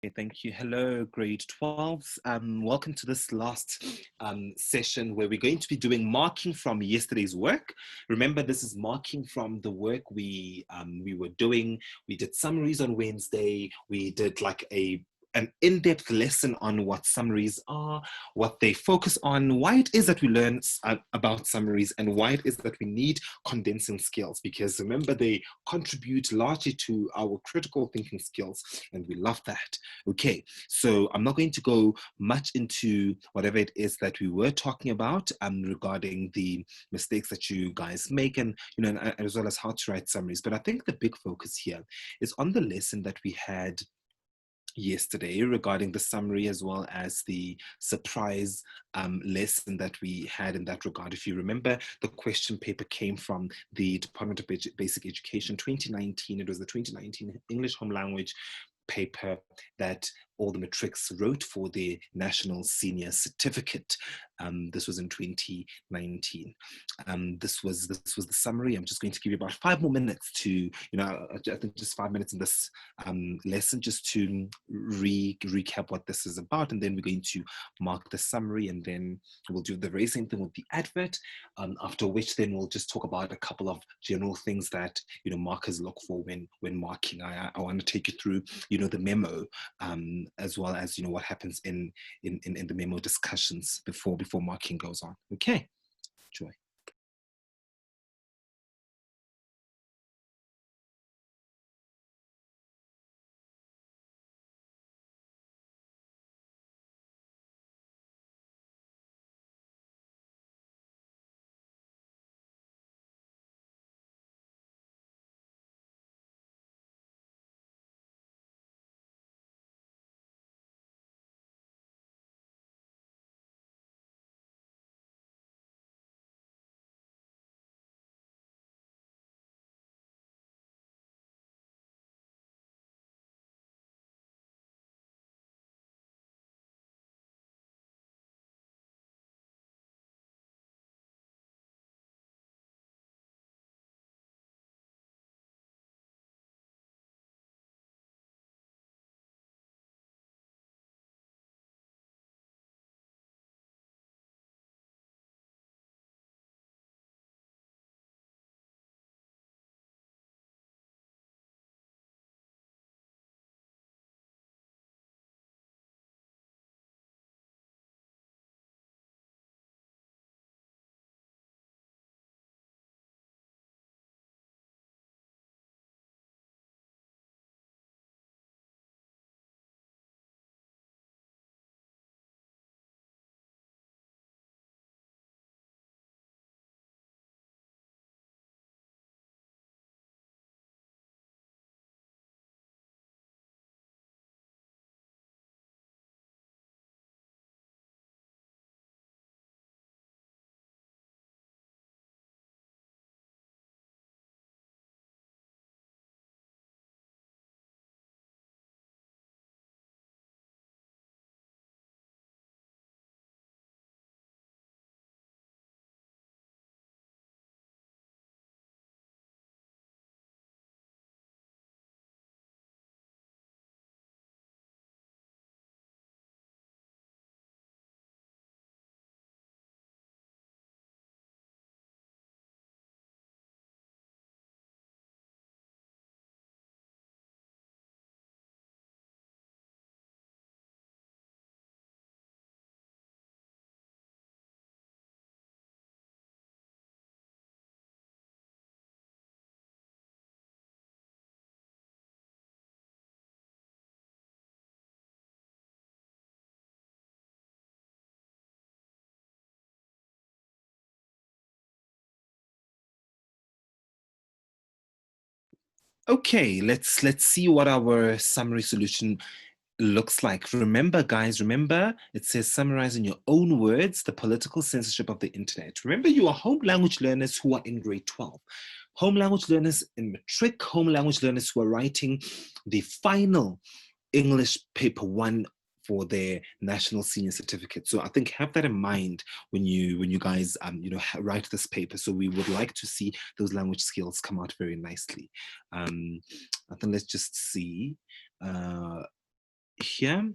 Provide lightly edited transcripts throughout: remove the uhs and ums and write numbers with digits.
Okay, thank you. Hello, grade 12s. Welcome to this last session where we're going to be doing marking from yesterday's work. Remember, this is marking from the work we were doing. We did summaries on Wednesday. We did like an in-depth lesson on what summaries are, what they focus on, why it is that we learn about summaries, and why it is that we need condensing skills. Because remember, they contribute largely to our critical thinking skills, and we love that. Okay, so I'm not going to go much into whatever it is that we were talking about regarding the mistakes that you guys make, and as well as how to write summaries. But I think the big focus here is on the lesson that we had yesterday regarding the summary, as well as the surprise lesson that we had in that regard. If you remember, the question paper came from the Department of Basic Education 2019. It was the 2019 English Home Language paper that all the matrics wrote for their national senior certificate. This was in 2019. This was the summary. I'm just going to give you about 5 more minutes to, I think just 5 minutes in this lesson just to recap what this is about, and then we're going to mark the summary, and then we'll do the very same thing with the advert. After which, then we'll just talk about a couple of general things that markers look for when marking. I want to take you through the memo, as well as what happens in the memo discussions before marking goes on. Okay, Joy. Okay, let's see what our summary solution looks like. Remember, guys, it says summarize in your own words the political censorship of the internet. Remember, you are home language learners who are in grade 12. Home language learners in matric, home language learners who are writing the final English paper 1 for their national senior certificate. So I think have that in mind when you guys write this paper. So we would like to see those language skills come out very nicely. I think let's just see. here,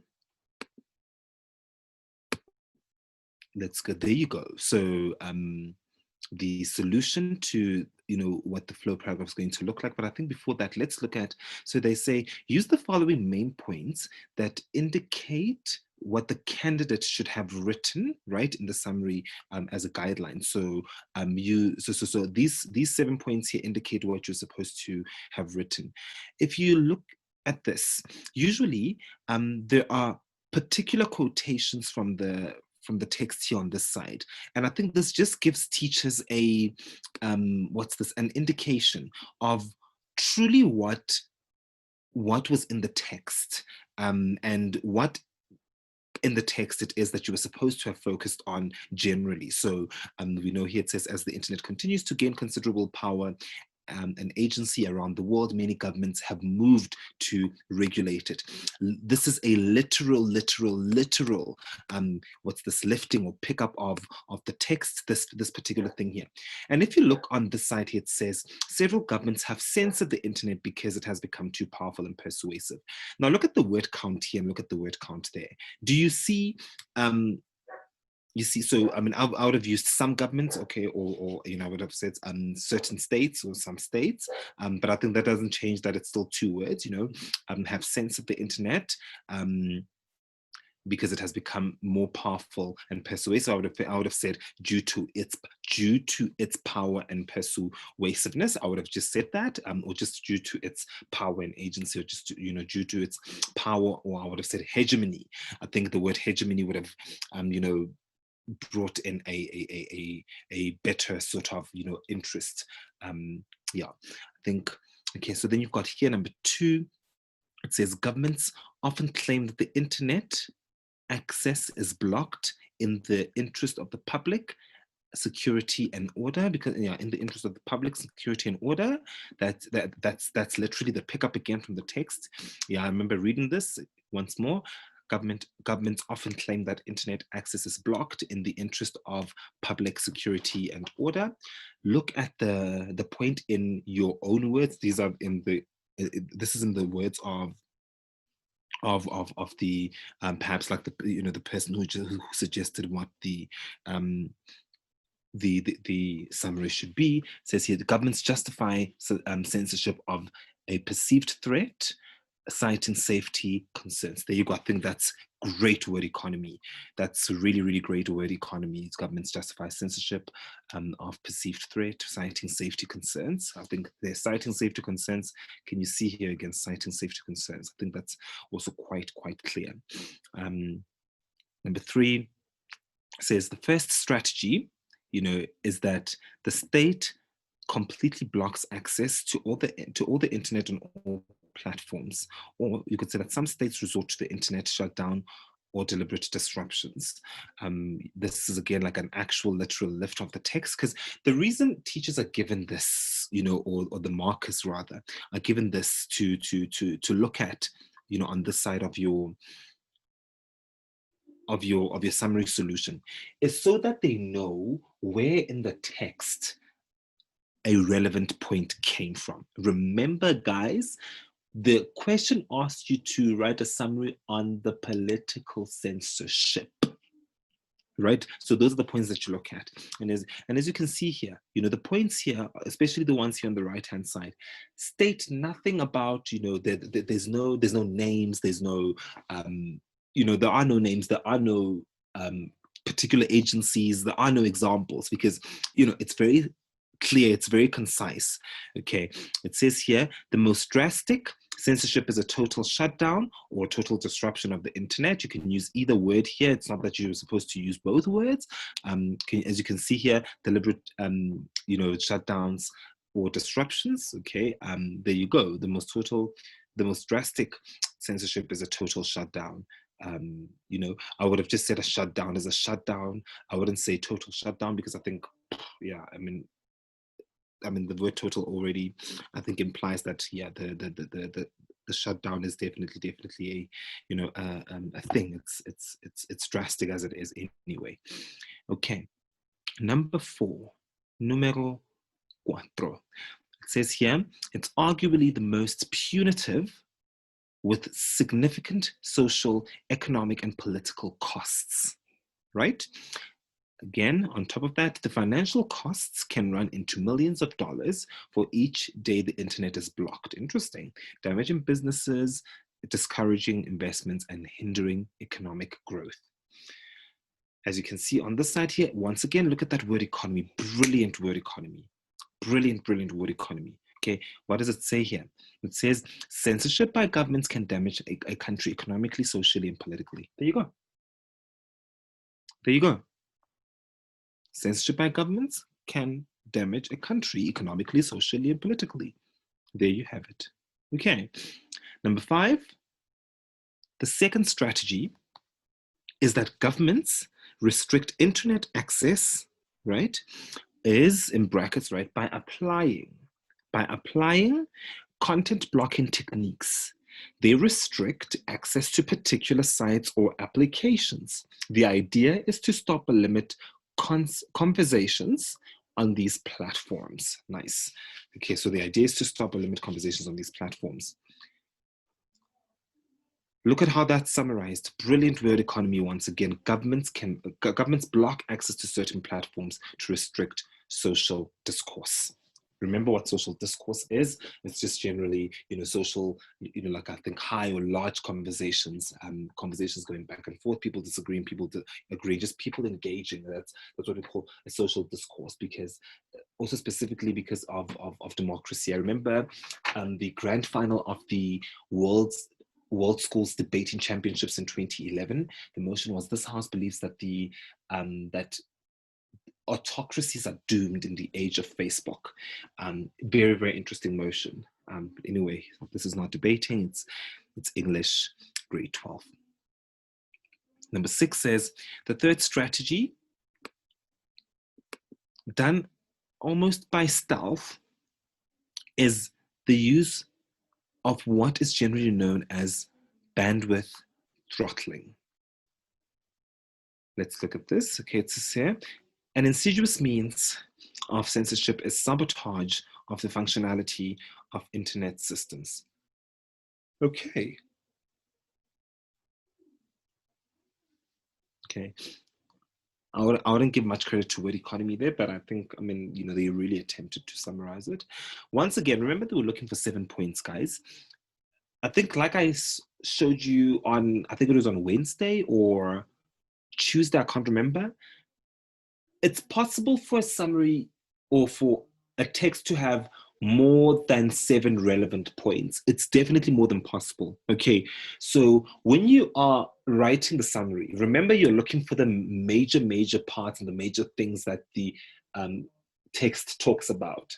let's go, there you go. So the solution to what the flow paragraph is going to look like. But I think before that, let's look at, so they say use the following main points that indicate what the candidate should have written, right, in the summary as a guideline. So so these 7 points here indicate what you're supposed to have written. If you look at this, usually there are particular quotations from the text here on this side. And I think this just gives teachers a, an indication of truly what was in the text, and what in the text it is that you were supposed to have focused on generally. So we know here it says, as the internet continues to gain considerable power, an agency around the world, many governments have moved to regulate it. This is a literal, what's this, lifting or pickup of the text, this particular thing here. And if you look on this side here, it says, several governments have censored the internet because it has become too powerful and persuasive. Now look at the word count here and look at the word count there. Do you see, you see, so I mean, I would have used some governments, okay, or I would have said certain states or some states, but I think that doesn't change that it's still 2 words, have censored the internet because it has become more powerful and persuasive. I would have said due to its power and persuasiveness. I would have just said that, or just due to its power and agency, or just due to its power, or I would have said hegemony. I think the word hegemony would have brought in a better sort of interest. Yeah, I think, okay, so then you've got here number 2. It says governments often claim that the internet access is blocked in the interest of the public security and order, because in the interest of the public security and order. That's literally the pickup again from the text. I remember reading this once more. Governments often claim that internet access is blocked in the interest of public security and order. Look at the point in your own words. These are in the this is in the words of the perhaps like the person who suggested what the summary should be. It says here, the governments justify censorship of a perceived threat, citing safety concerns. There you go. I think that's great word economy. That's really, really great word economy. Governments justify censorship of perceived threat, citing safety concerns. I think they're citing safety concerns. Can you see here again, citing safety concerns? I think that's also quite clear. Number 3 says the first strategy, is that the state completely blocks access to all the internet and all platforms. Or you could say that some states resort to the internet shutdown or deliberate disruptions. This is again like an actual literal lift of the text, because the reason teachers are given this, or the markers rather, are given this to look at, on this side of your summary solution, is so that they know where in the text a relevant point came from. Remember, guys, the question asked you to write a summary on the political censorship, right? So those are the points that you look at. And as you can see here, the points here, especially the ones here on the right-hand side, state nothing about, there's no names, there's no, there are no names, there are no particular agencies, there are no examples, because, it's very clear, it's very concise. Okay, it says here, the most drastic censorship is a total shutdown or total disruption of the internet. You can use either word here. It's not that you're supposed to use both words. As you can see here, deliberate, shutdowns or disruptions. Okay, there you go. The most drastic censorship is a total shutdown. I would have just said a shutdown is a shutdown. I wouldn't say total shutdown, because I think, the word total already, I think, implies that the shutdown is definitely a thing. It's drastic as it is anyway. Okay, number 4, numero 4. It says here, it's arguably the most punitive with significant social, economic, and political costs, right? Again, on top of that, the financial costs can run into millions of dollars for each day the internet is blocked. Interesting. Damaging businesses, discouraging investments, and hindering economic growth. As you can see on this side here, once again, look at that word economy. Brilliant word economy. Brilliant, brilliant word economy. Okay, what does it say here? It says censorship by governments can damage a country economically, socially, and politically. There you go. There you go. Censorship by governments can damage a country economically, socially, and politically. There you have it. Okay. Number 5, the second strategy is that governments restrict internet access, right, is in brackets, right, by applying content blocking techniques. They restrict access to particular sites or applications. The idea is to stop or limit conversations on these platforms. Nice. Okay, so the idea is to stop or limit conversations on these platforms. Look at how that's summarized. Brilliant word economy once again. Governments block access to certain platforms to restrict social discourse. Remember what social discourse is? It's just generally, social, like I think high or large conversations, conversations going back and forth, people disagreeing, people agree, just people engaging. That's what we call a social discourse, because also specifically because of democracy. I remember the grand final of the World Schools Debating Championships in 2011. The motion was, this House believes that that autocracies are doomed in the age of Facebook. Very, very interesting motion. Anyway, this is not debating, it's English, grade 12. Number 6 says, the third strategy, done almost by stealth, is the use of what is generally known as bandwidth throttling. Let's look at this. Okay, it says here, an insidious means of censorship is sabotage of the functionality of internet systems. Okay. Okay. I wouldn't give much credit to word economy there, but I think, they really attempted to summarize it. Once again, remember they were looking for 7 points, guys. I think, like I showed you on, I think it was on Wednesday or Tuesday, I can't remember. It's possible for a summary or for a text to have more than 7 relevant points. It's definitely more than possible. Okay, so when you are writing the summary, remember you're looking for the major parts and the major things that the text talks about.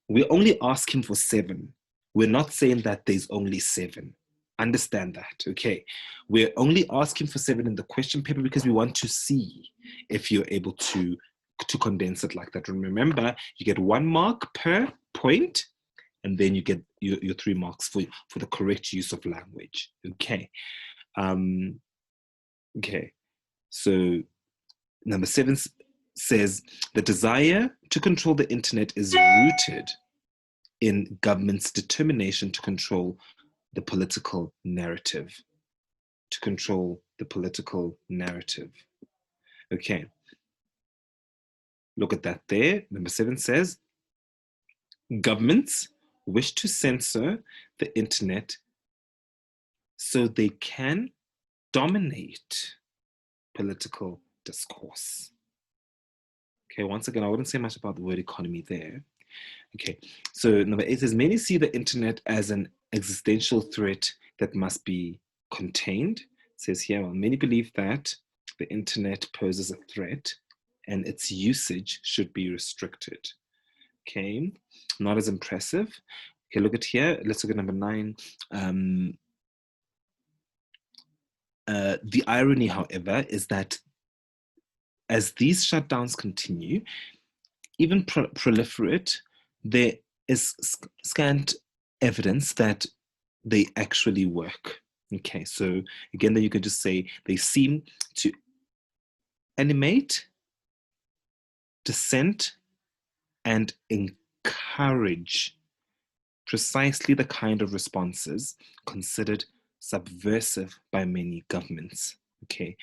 We're only asking for 7. We're not saying that there's only 7. Understand that, okay? We're only asking for 7 in the question paper because we want to see if you're able to condense it like that. And remember, you get 1 mark per point, and then you get your 3 marks for the correct use of language, okay? Okay, so number 7 says, the desire to control the internet is rooted in government's determination to control the political narrative. To control the political narrative. Okay. Look at that there. Number 7 says, governments wish to censor the internet so they can dominate political discourse. Okay, once again, I wouldn't say much about the word economy there. Okay, so number 8 says, many see the internet as an existential threat that must be contained. It says here, well, many believe that the internet poses a threat and its usage should be restricted. Okay, not as impressive. Okay, look at here. Let's look at number 9. The irony, however, is that as these shutdowns continue, even proliferate, there is scant evidence that they actually work. Okay, so again, then you can just say they seem to animate, dissent, and encourage precisely the kind of responses considered subversive by many governments. Okay,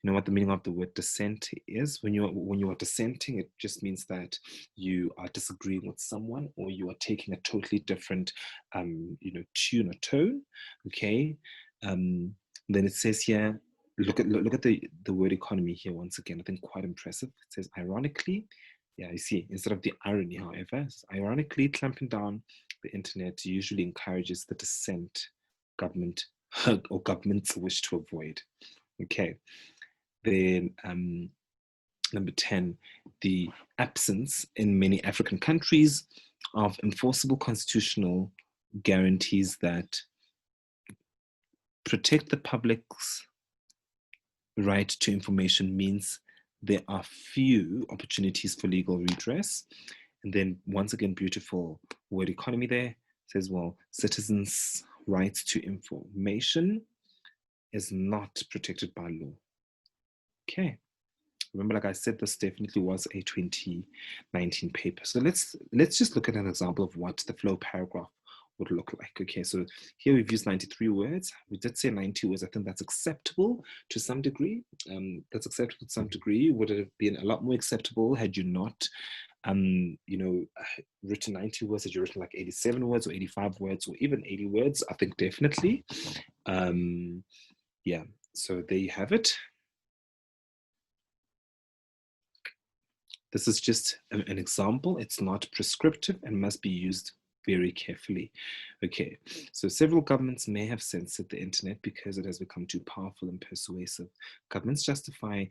you know what the meaning of the word dissent is? When you are dissenting, it just means that you are disagreeing with someone, or you are taking a totally different, tune or tone. Okay, um, then it says here. Look at the word economy here once again. I think quite impressive. It says ironically, yeah, you see, instead of the irony, however, ironically clamping down the internet usually encourages the dissent government or governments wish to avoid. Okay, then number 10, the absence in many African countries of enforceable constitutional guarantees that protect the public's right to information means there are few opportunities for legal redress. And then once again, beautiful word economy there. It says, well, citizens' rights to information is not protected by law. Okay. Remember, like I said, this definitely was a 2019 paper. So let's just look at an example of what the flow paragraph would look like. Okay, so here we've used 93 words. We did say 90 words. I think that's acceptable to some degree. That's acceptable to some degree. Would it have been a lot more acceptable had you not written 90 words, had you written like 87 words or 85 words or even 80 words? I think definitely. Yeah, so there you have it. This is just an example. It's not prescriptive and must be used very carefully. Okay, so several governments may have censored the internet because it has become too powerful and persuasive. Governments justify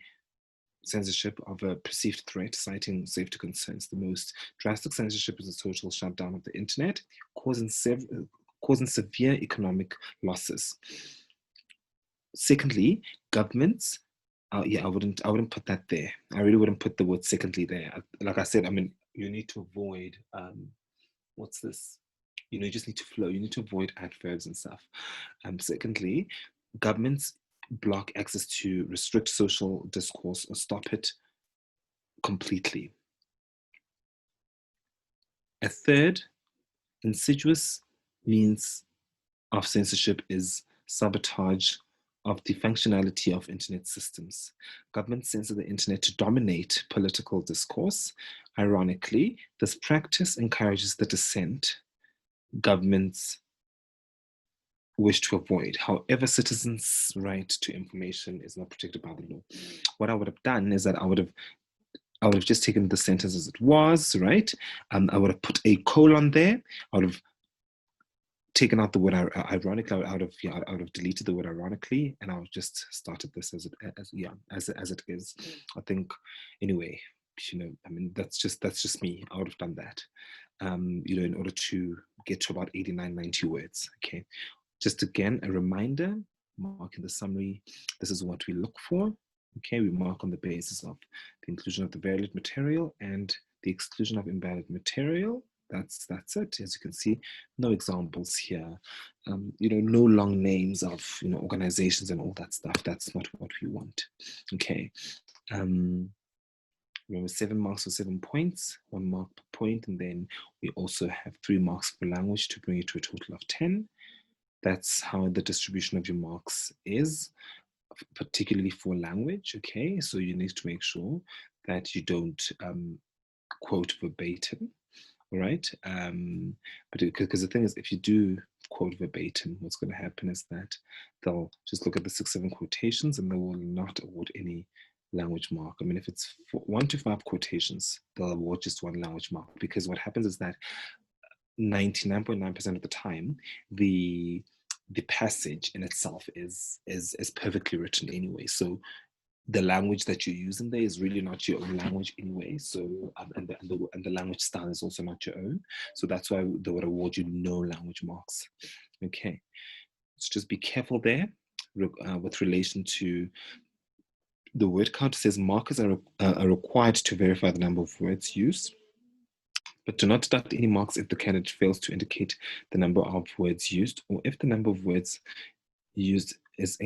censorship of a perceived threat, citing safety concerns. The most drastic censorship is the total shutdown of the internet, causing severe economic losses. Secondly, governments I wouldn't put that there. I really wouldn't put the word secondly there. Like I said, I mean, you need to avoid, what's this? You just need to flow. You need to avoid adverbs and stuff. Secondly, governments block access to restrict social discourse or stop it completely. A third insidious means of censorship is sabotage of the functionality of internet systems. Governments censor the internet to dominate political discourse. Ironically, this practice encourages the dissent governments wish to avoid. However, citizens' right to information is not protected by the law. What I would have done is that I would have just taken the sentence as it was, right? I would have put a colon there. I would have taken out the word ironically. I would have deleted the word ironically, and I would just started this as it is. I think, anyway, I mean, that's just me. I would have done that, in order to get to about 89, 90 words. Okay, just again a reminder. Mark in the summary. This is what we look for. Okay, we mark on the basis of the inclusion of the valid material and the exclusion of invalid material. That's it. As you can see, no examples here. No long names of organizations and all that stuff. That's not what we want. Okay. Remember, 7 marks for 7 points, 1 mark per point, and then we also have 3 marks for language to bring it to a total of 10. That's how the distribution of your marks is, particularly for language. Okay, so you need to make sure that you don't quote verbatim. All right, but because the thing is, if you do quote verbatim, what's going to happen is that they'll just look at the 6, 7 quotations and they will not award any language mark. I mean, if it's 1 to 5 quotations, they'll award just 1 language mark, because what happens is that 99.9% of the time, the passage in itself is perfectly written anyway. So the language that you're using there is really not your own language anyway. So and the language style is also not your own. So that's why they would award you no language marks. Okay, so just be careful there with relation to the word count. It says markers are required to verify the number of words used, but do not deduct any marks if the candidate fails to indicate the number of words used, or if the number of words used is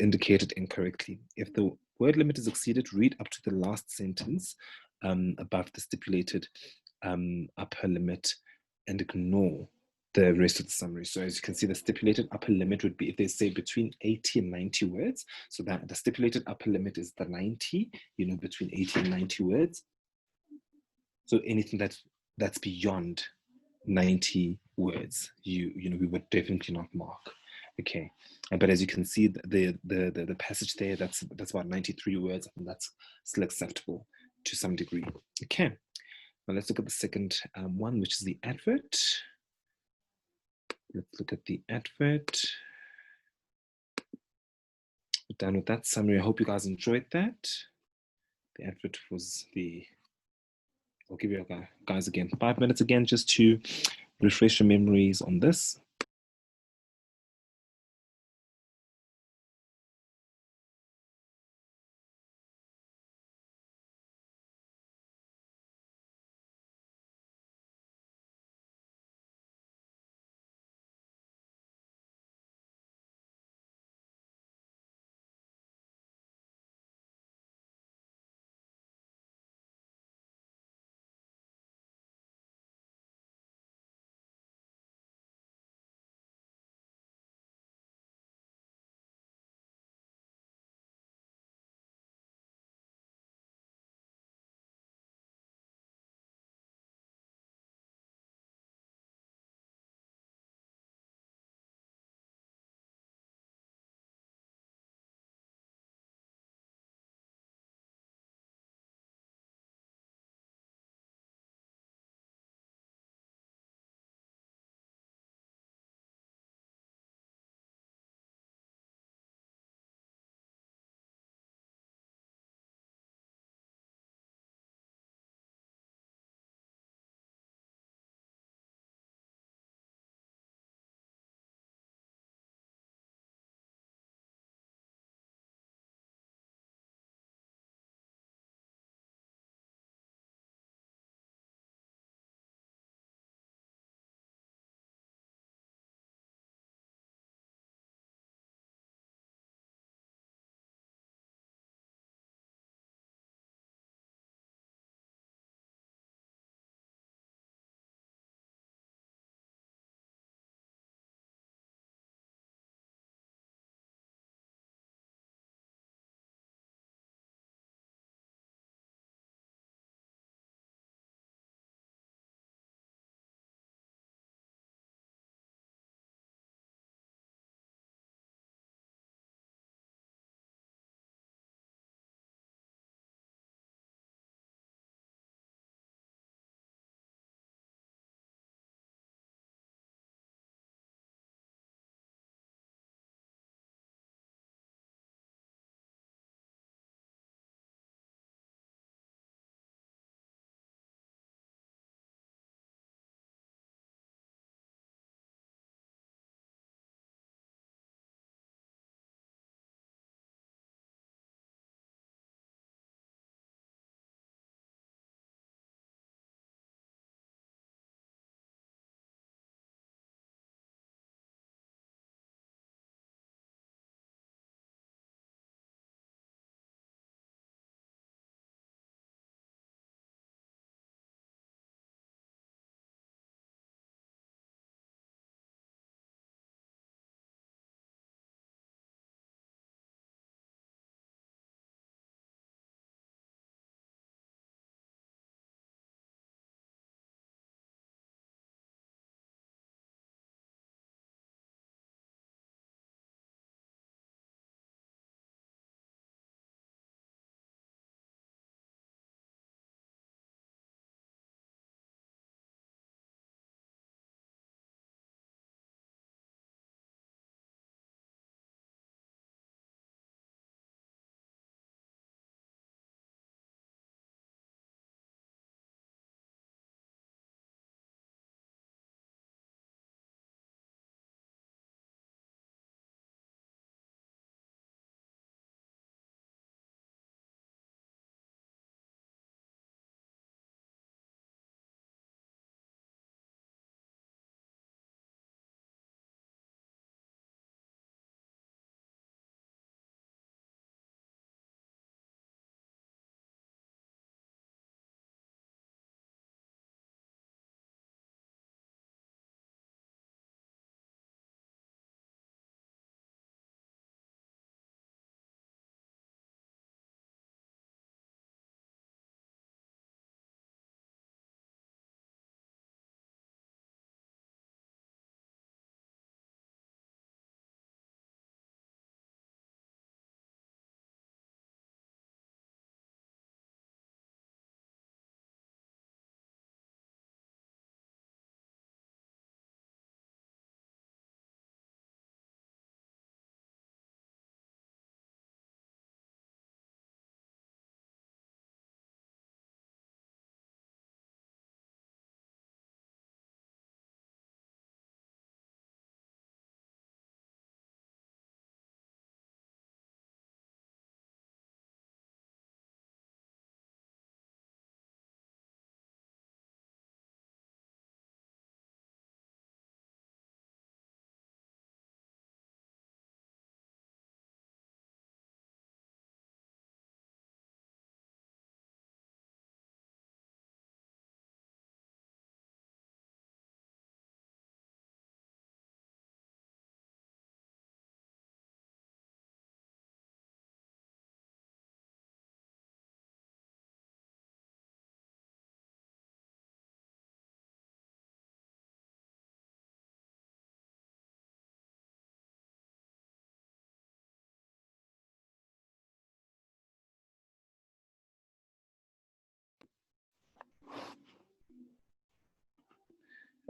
indicated incorrectly. If the word limit is exceeded, read up to the last sentence above the stipulated upper limit and ignore the rest of the summary. So as you can see, the stipulated upper limit would be if they say between 80 and 90 words. So that the stipulated upper limit is the 90, between 80 and 90 words. So anything that's beyond 90 words, we would definitely not mark. Okay, but as you can see, the passage there, that's about 93 words, and that's still acceptable to some degree. Okay, now let's look at the second one, which is the advert. Let's look at the advert. We're done with that summary. I hope you guys enjoyed that. The advert was I'll give you guys again 5 minutes again just to refresh your memories on this.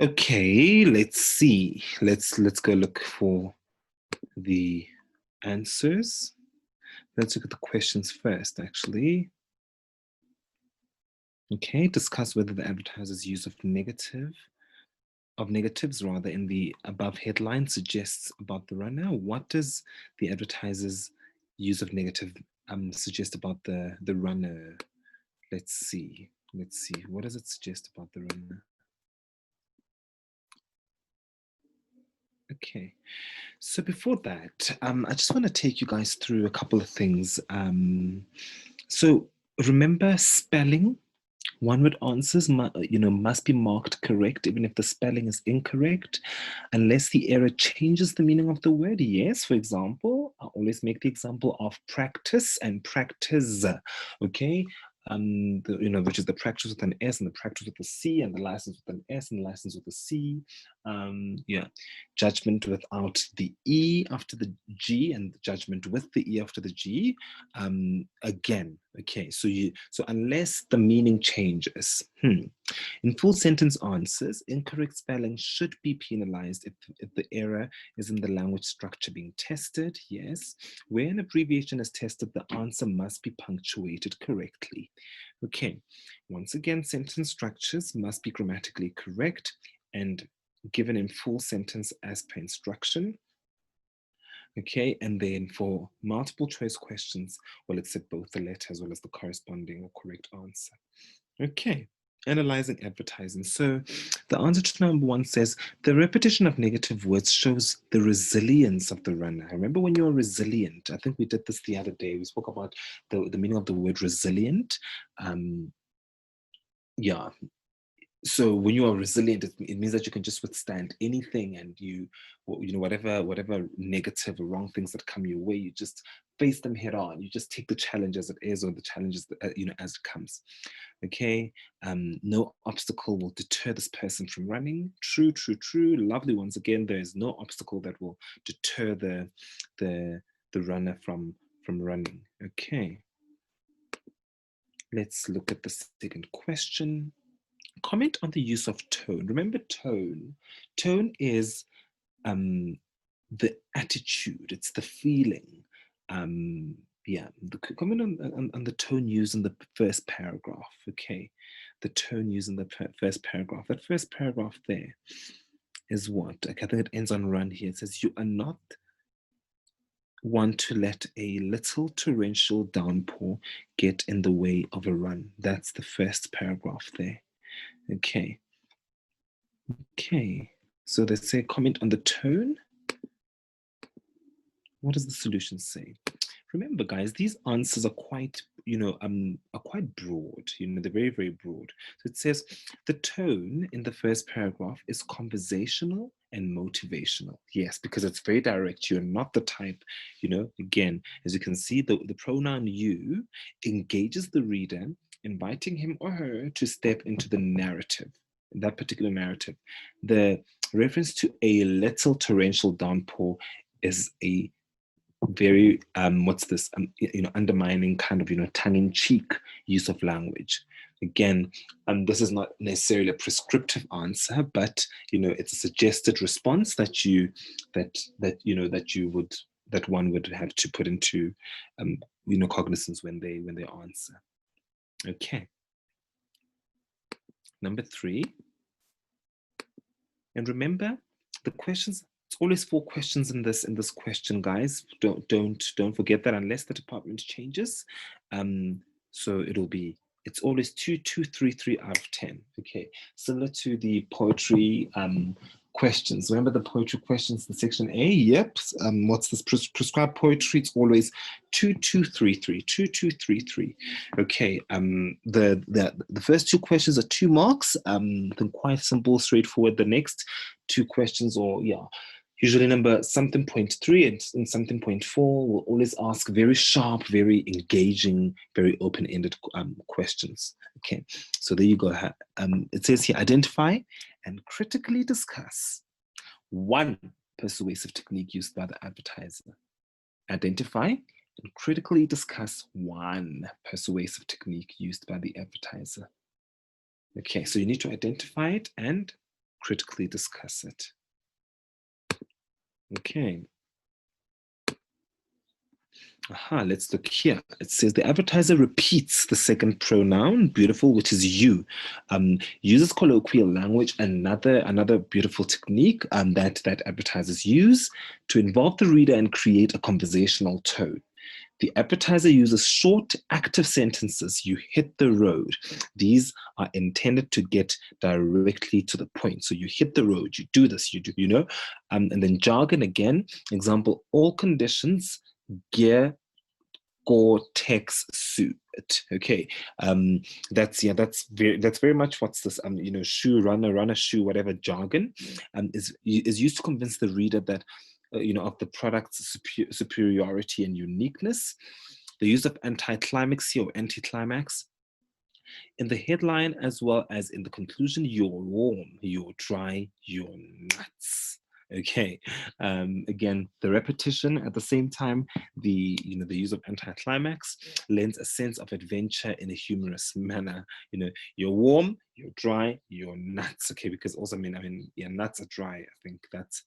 Okay, let's see. Let's go look for the answers. Let's look at the questions first, actually. Okay, discuss whether the advertiser's use of negatives rather in the above headline suggests about the runner. What does the advertiser's use of negative suggest about the runner? Let's see. Let's see. What does it suggest about the runner? Okay. So before that, I just want to take you guys through a couple of things. So remember spelling. One-word answers, must be marked correct, even if the spelling is incorrect, unless the error changes the meaning of the word. Yes, for example, I always make the example of practice and practice. Okay, which is the practice with an S and the practice with a C, and the license with an S and the license with a C. Yeah, judgment without the E after the G, and judgment with the E after the G. Again, okay, so unless the meaning changes. In full sentence answers, incorrect spelling should be penalized if the error is in the language structure being tested. Yes. Where an abbreviation is tested, the answer must be punctuated correctly. Okay. Once again, sentence structures must be grammatically correct and given in full sentence as per instruction. Okay, and then for multiple choice questions, we'll accept both the letter as well as the corresponding or correct answer. Okay, analyzing advertising. So the answer to number one says, the repetition of negative words shows the resilience of the runner. Remember when you're resilient? I think we did this the other day. We spoke about the meaning of the word resilient. Yeah, so when you are resilient, it means that you can just withstand anything, and whatever negative or wrong things that come your way, you just face them head on. You just take the challenge as it is, or the challenges as it comes. Okay, no obstacle will deter this person from running. True, true, true. Lovely. Once again, there is no obstacle that will deter the runner from running. Okay, let's look at the second question. Comment on the use of tone. Remember tone. Tone is the attitude, it's the feeling. Yeah, comment on the tone used in the first paragraph. Okay, the tone used in the first paragraph. That first paragraph there is what? Okay, I think it ends on run here. It says, you are not one to let a little torrential downpour get in the way of a run. That's the first paragraph there. Okay. Okay, so they say comment on the tone. What does the solution say? Remember, guys, these answers are quite, are quite broad. They're very, very broad. So it says the tone in the first paragraph is conversational and motivational. Yes, because it's very direct. You're not the type, again, as you can see, the pronoun you engages the reader, inviting him or her to step into the narrative, that particular narrative. The reference to a little torrential downpour is a very what's this undermining kind of tongue-in-cheek use of language. Again, this is not necessarily a prescriptive answer, but it's a suggested response that one would have to put into cognizance when they answer. Okay, number 3. And remember, the questions, it's always 4 questions in this question, guys. Don't forget that, unless the department changes. So it's always 2, 2, 3, 3 out of 10. Okay, similar to the poetry questions. Remember the poetry questions in section A? Yep. What's this prescribed poetry? It's always 2, 2, 3, 3, 2, 2, 3, 3. Okay. The first 2 questions are 2 marks. Then quite simple, straightforward. The next 2 questions, usually number something 0.3 and something 0.4, will always ask very sharp, very engaging, very open-ended questions. Okay, so there you go. It says here, identify and critically discuss one persuasive technique used by the advertiser. Identify and critically discuss one persuasive technique used by the advertiser. Okay, so you need to identify it and critically discuss it. Okay. Let's look here. It says the advertiser repeats the second pronoun, beautiful, which is you. Uses colloquial language, another beautiful technique that advertisers use to involve the reader and create a conversational tone. The advertiser uses short, active sentences. You hit the road. These are intended to get directly to the point. So you hit the road, you do this, you do, and then jargon again, example, all conditions, gear, Gore-Tex suit. Okay, that's very much what's this shoe, runner shoe, whatever jargon is used to convince the reader that of the product's superiority and uniqueness. The use of anticlimax or anticlimax in the headline as well as in the conclusion. You're warm, you're dry, you're nuts. Okay, again, the repetition at the same time, the use of anticlimax lends a sense of adventure in a humorous manner. You're warm, you're dry, you're nuts. Okay, because also yeah, nuts are dry. I think that's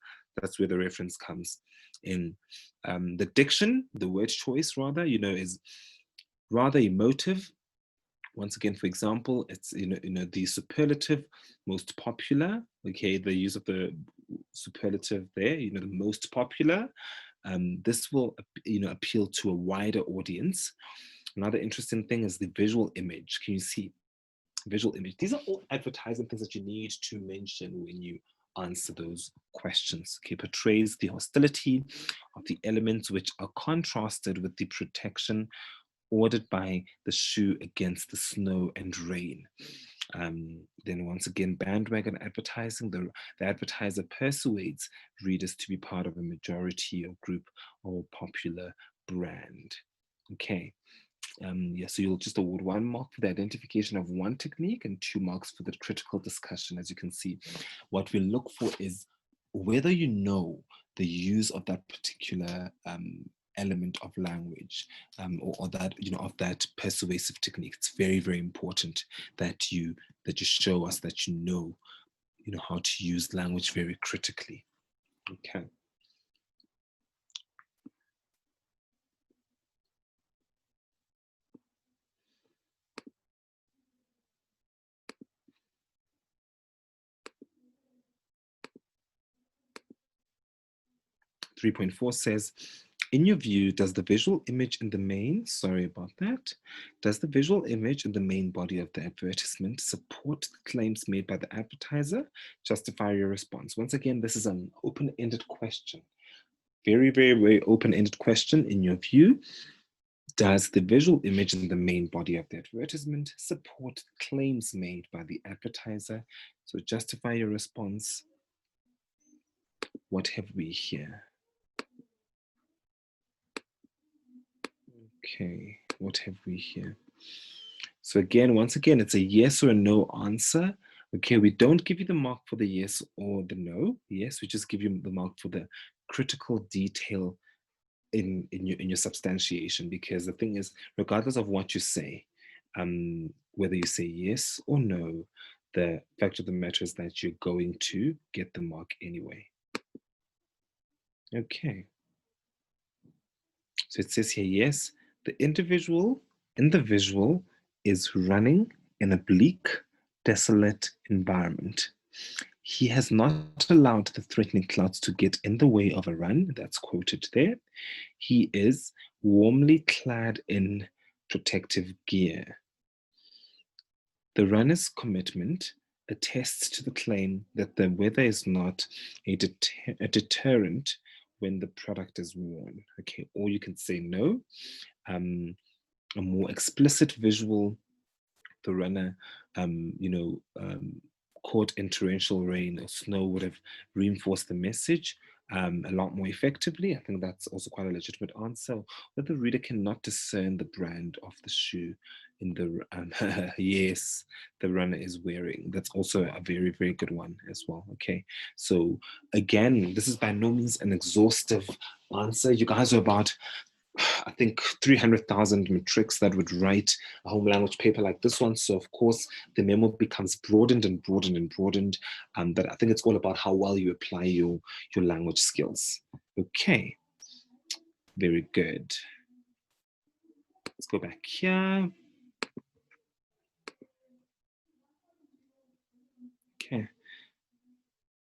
where the reference comes in. The diction, the word choice rather, is rather emotive. Once again, for example, it's the superlative most popular. Okay, the use of the superlative there, the most popular. This will appeal to a wider audience. Another interesting thing is the visual image. Can you see visual image? These are all advertising things that you need to mention when you answer those questions. Okay, portrays the hostility of the elements which are contrasted with the protection ordered by the shoe against the snow and rain. Then once again, bandwagon advertising. The advertiser persuades readers to be part of a majority or group or popular brand. Okay. Yeah, so you'll just award 1 mark for the identification of one technique and 2 marks for the critical discussion. As you can see, what we look for is whether you know the use of that particular element of language or that of that persuasive technique. It's very, very important that you show us that you know how to use language very critically. Okay. Three point four says, in your view, does the visual image in the main, sorry about that, does the visual image in the main body of the advertisement support the claims made by the advertiser? Justify your response. Once again, this is an open-ended question. Very, very, very open-ended question. In your view, does the visual image in the main body of the advertisement support claims made by the advertiser? So justify your response. What have we here? Okay, what have we here? So again, once again, it's a yes or a no answer. Okay, we don't give you the mark for the yes or the no. Yes, we just give you the mark for the critical detail in your substantiation, because the thing is, regardless of what you say, whether you say yes or no, the fact of the matter is that you're going to get the mark anyway. Okay. So it says here, yes, the individual in the visual is running in a bleak, desolate environment. He has not allowed the threatening clouds to get in the way of a run. That's quoted there. He is warmly clad in protective gear. The runner's commitment attests to the claim that the weather is not a deterrent when the product is worn. Okay, or you can say no. A more explicit visual, the runner, caught in torrential rain or snow would have reinforced the message a lot more effectively. I think that's also quite a legitimate answer. That the reader cannot discern the brand of the shoe in the yes, the runner is wearing. That's also a very, very good one as well. Okay, so again, this is by no means an exhaustive answer. You guys are about I think 300,000 matrics that would write a home language paper like this one. So of course the memo becomes broadened and broadened and broadened. But I think it's all about how well you apply your language skills. Okay, very good. Let's go back here. Okay,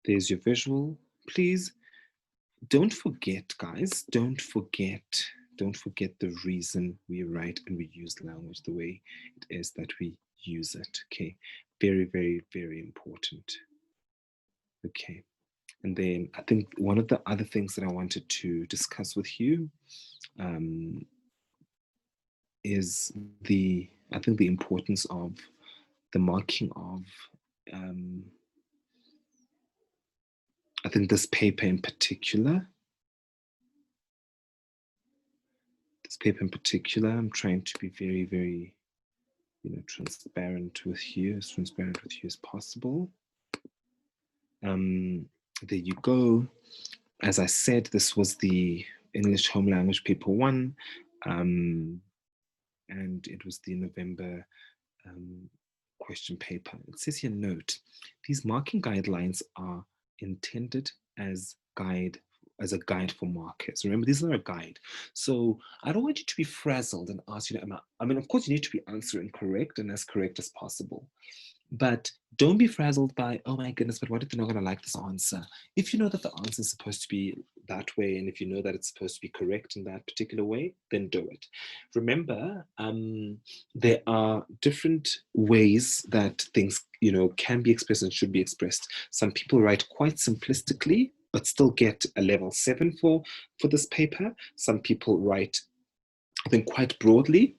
there's your visual. Please don't forget, guys, don't forget the reason we write and we use language the way it is that we use it. Okay, very, very, very important. Okay, and then I think one of the other things that I wanted to discuss with you is the importance of the marking of I think this paper in particular. I'm trying to be very, very, transparent with you, as transparent with you as possible. There you go. As I said, this was the English Home Language Paper 1, and it was the November question paper. It says here, note, these marking guidelines are intended as a guide for markers. Remember, these are a guide. So I don't want you to be frazzled and ask, I mean, of course, you need to be answering correct and as correct as possible. But don't be frazzled by, oh my goodness, but what if they're not going to like this answer? If you know that the answer is supposed to be that way, and if you know that it's supposed to be correct in that particular way, then do it. Remember, there are different ways that things, can be expressed and should be expressed. Some people write quite simplistically, but still get a level 7 for this paper. Some people write, I think, quite broadly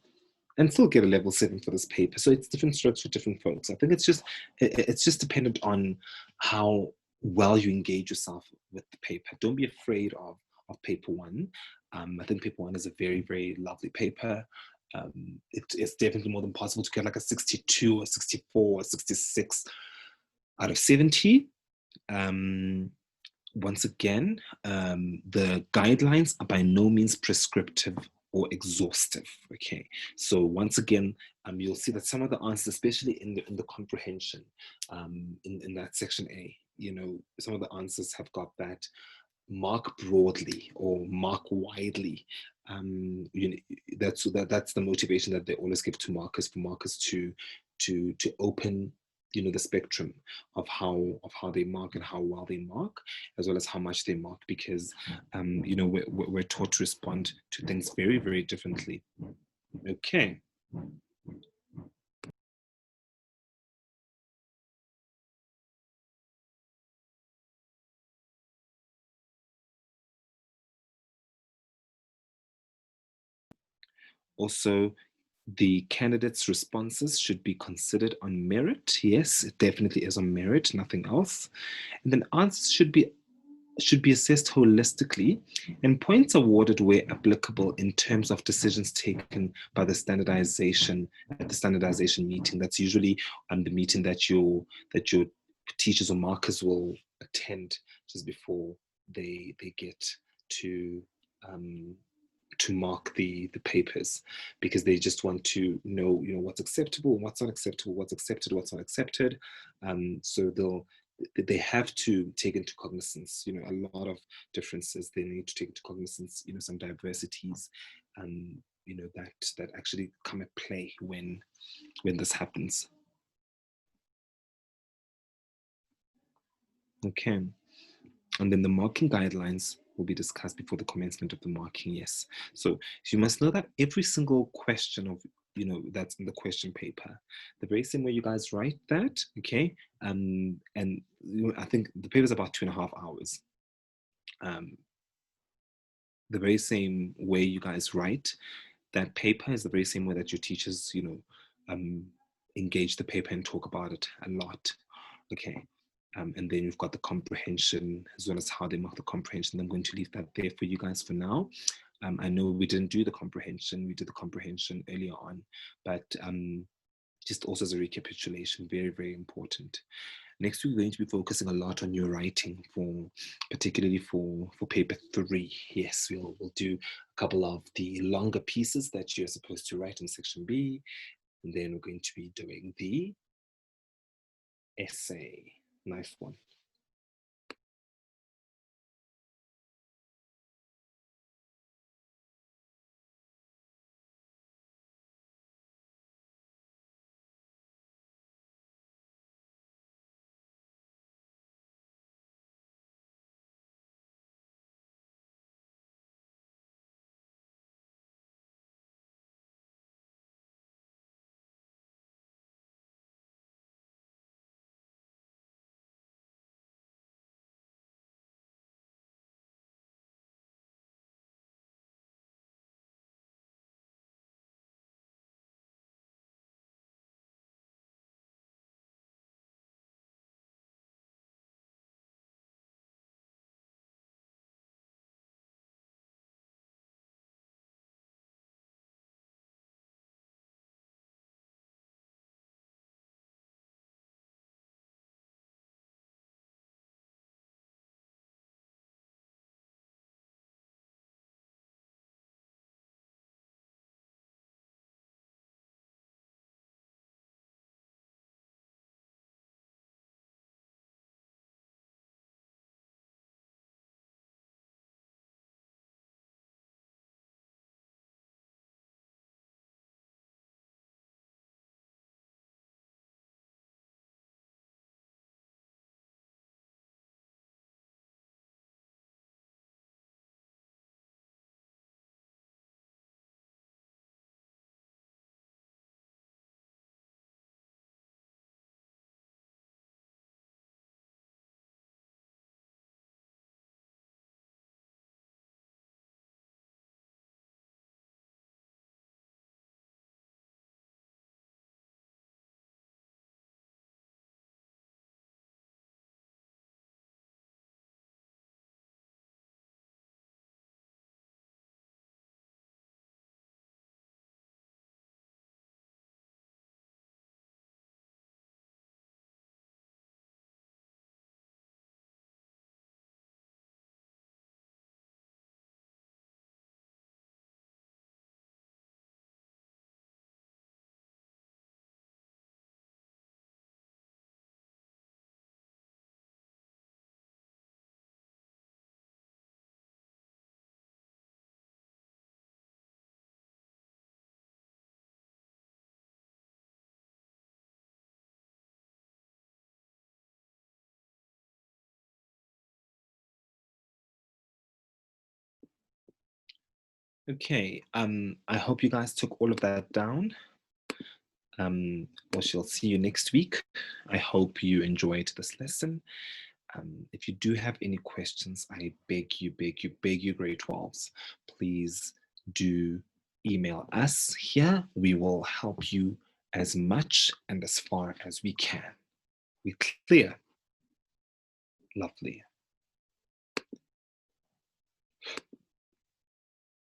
and still get a level 7 for this paper. So it's different strokes for different folks. I think it's just dependent on how well you engage yourself with the paper. Don't be afraid of paper 1. I think paper 1 is a very, very lovely paper. It's definitely more than possible to get like a 62 or 64 or 66 out of 70. Once again, the guidelines are by no means prescriptive or exhaustive. Okay, so once again, you'll see that some of the answers, especially in the comprehension, in that section A, some of the answers have got that mark broadly or mark widely. That's the motivation that they always give to markers, for markers to open the spectrum of how they mark and how well they mark, as well as how much they mark, because we're taught to respond to things very, very differently. Okay. Also, the candidates' responses should be considered on merit. Yes, it definitely is on merit, nothing else. And then answers should be assessed holistically, and points awarded where applicable in terms of decisions taken by the standardization at the standardization meeting. That's usually the meeting that your teachers or markers will attend just before they get to mark the papers, because they just want to know what's acceptable and what's not acceptable, what's accepted, what's not accepted. So they have to take into cognizance a lot of differences. They need to take into cognizance some diversities that actually come at play when this happens. Okay, and then the marking guidelines will be discussed before the commencement of the marking. Yes, so you must know that every single question of that's in the question paper, the very same way you guys write that, okay, and I think the paper is about 2.5 hours. The very same way you guys write that paper is the very same way that your teachers engage the paper and talk about it a lot. Okay. And then you've got the comprehension, as well as how they mark the comprehension. I'm going to leave that there for you guys for now. I know we didn't do the comprehension. We did the comprehension earlier on, but just also as a recapitulation, very, very important. Next, we're going to be focusing a lot on your writing, particularly for paper 3. Yes, we'll do couple of the longer pieces that you're supposed to write in section B, and then we're going to be doing the essay. Nice one. Okay, I hope you guys took all of that down. We shall see you next week. I hope you enjoyed this lesson. If you do have any questions, I beg you, grade 12s, please do email us here. We will help you as much and as far as we can. We clear. Lovely.